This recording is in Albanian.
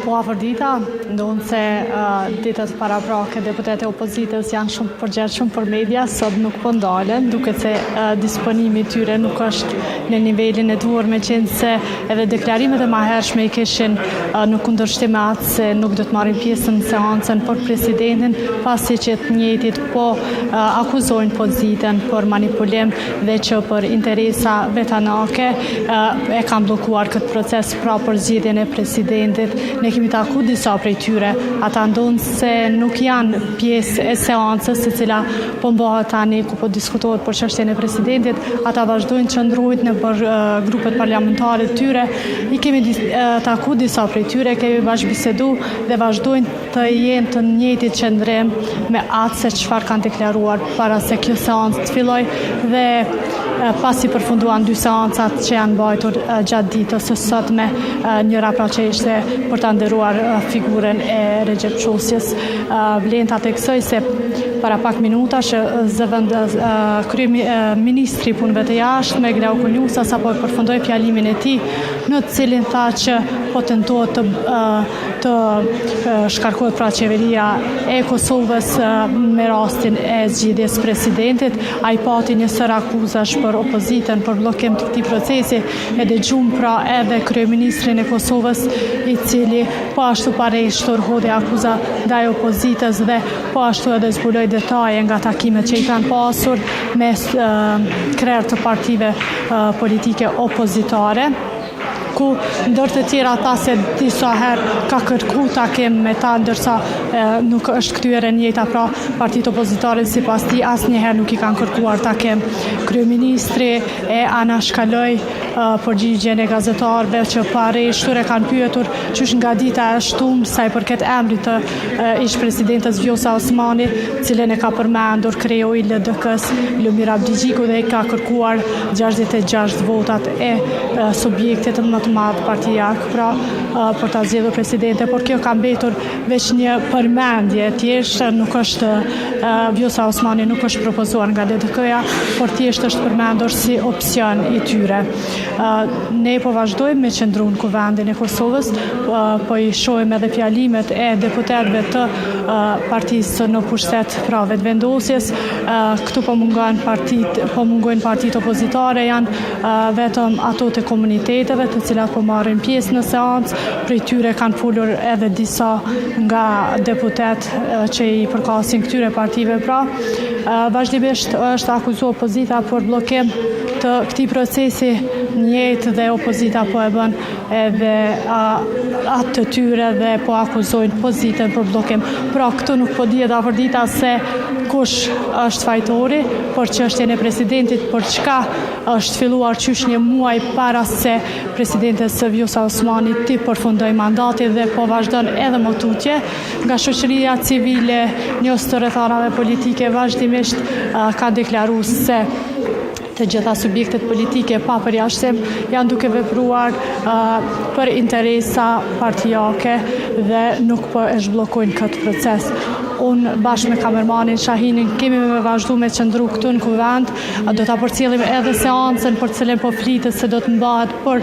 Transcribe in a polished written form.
Po afër dita, ndonë se ditët paraprake deputetë e opozitës janë shumë përgjegjshëm për media, sot nuk po ndalen, duket se disponimi i tyre nuk është në nivelin e duhur, meqense edhe deklarimet e mëhershme i kishin në kundërshtim me atë se nuk do të marrin pjesë në seancën për presidentin, pasi që të njëjtit po akuzojnë opozitën për manipulim dhe që për interesa vetanake e kanë bllokuar këtë proces pra për zgjedhjen e presidentit. Ne kemi taku disa prej tyre, ata ndonë se nuk janë pjesë e seancës e cila po mbahet tani ku po diskutohet për çështjen e presidentit, ata vazhdojnë që ndrojnë në për grupet parlamentare të tyre. I kemi taku disa prej tyre, kemi bashkëbisedu dhe vazhdojnë të jenë të njëjtit qëndrim me atë se çfarë kanë deklaruar para se kjo seancë të fillojë dhe pasi përfunduan dy seancat që janë mbajtur gjatë ditës së sotme, njëra pra që ishte për ta nderuar figurën e Recep Çosjes. Vlen ta theksoj se para pak minutash ministri i punëve të jashtme Glau Kuljusa sapo përfundoi fjalimin e tij, në të cilin tha që po tentohet të shkarkohet pra qeveria e Kosovës me rastin e zgjedhjes presidentit. Ai pati një sër akuzash për opozitën për bllokim të këtij procesi, e dëgjuam pra edhe kryeministrin e Kosovës, i cili po ashtu pareshtur hodhi akuza ndaj opozitës dhe po ashtu edhe zbuloi detaje nga takimet që i kanë pasur me krerë të partive politike opozitare, ku ndër të tjera tha se disa herë ka kërku takim me ta, ndërsa nuk është kthyer e njëjta, pra partitë opozitare sipas tij asnjëherë nuk i kanë kërkuar takim. Kryeministri e anashkaloi përgjigjen e gazetarëve që pareshtur e kanë pyetur qysh nga dita e shtunë sa i përket emrit të ish-presidentes Vjosa Osmani, cilën e ka përmendur kreu i LDK-s Lumir Abdigjiku dhe i ka kërkuar 66 votat e subjektit më të madh partijak, pra për ta zgjedhur presidente, por kjo ka mbetur veç një përmendje, thjesht nuk është Vjosa Osmani nuk është propozuar nga LDK-ja, por thjesht është përmendur si opsion i tyre. Ne po vazhdojmë me qëndru në kuvendin e Kosovës, po i shohim edhe fjalimet e deputetëve të partisë në pushtet, pra vetëvendosjes. Këtu po mungojnë partitë opozitare, janë vetëm ato të komuniteteve të cilat po marrin pjesë në seancë. Prej tyre kanë folur edhe disa nga deputet që i përkasin këtyre partive, pra vazhdimisht është akuzuar opozita për bllokim të këtij procesi njëjtë dhe opozita po e bën edhe atë të tyre dhe po akuzojnë opozitën për bllokim. Pra këtu nuk po dihet afër dita se kush është fajtori për çështjen e presidentit, për çka është filluar qysh një muaj para se presidentes Vjosa Osmani të përfundoi mandati dhe po vazhdon edhe më tutje. Nga shoqëria civile, njës të rrethanave politike vazhdimisht ka deklaruar se të gjitha subjektet politike pa përjashtim janë duke vepruar për interesa partijake dhe nuk po e zhbllokojnë këtë proces. Unë bashkë me kamermanin Shahinin kemi me vazhdu me qëndru këtu në kuvend, do ta përcjellim edhe seancën për cilën po flitet se do të mbahet për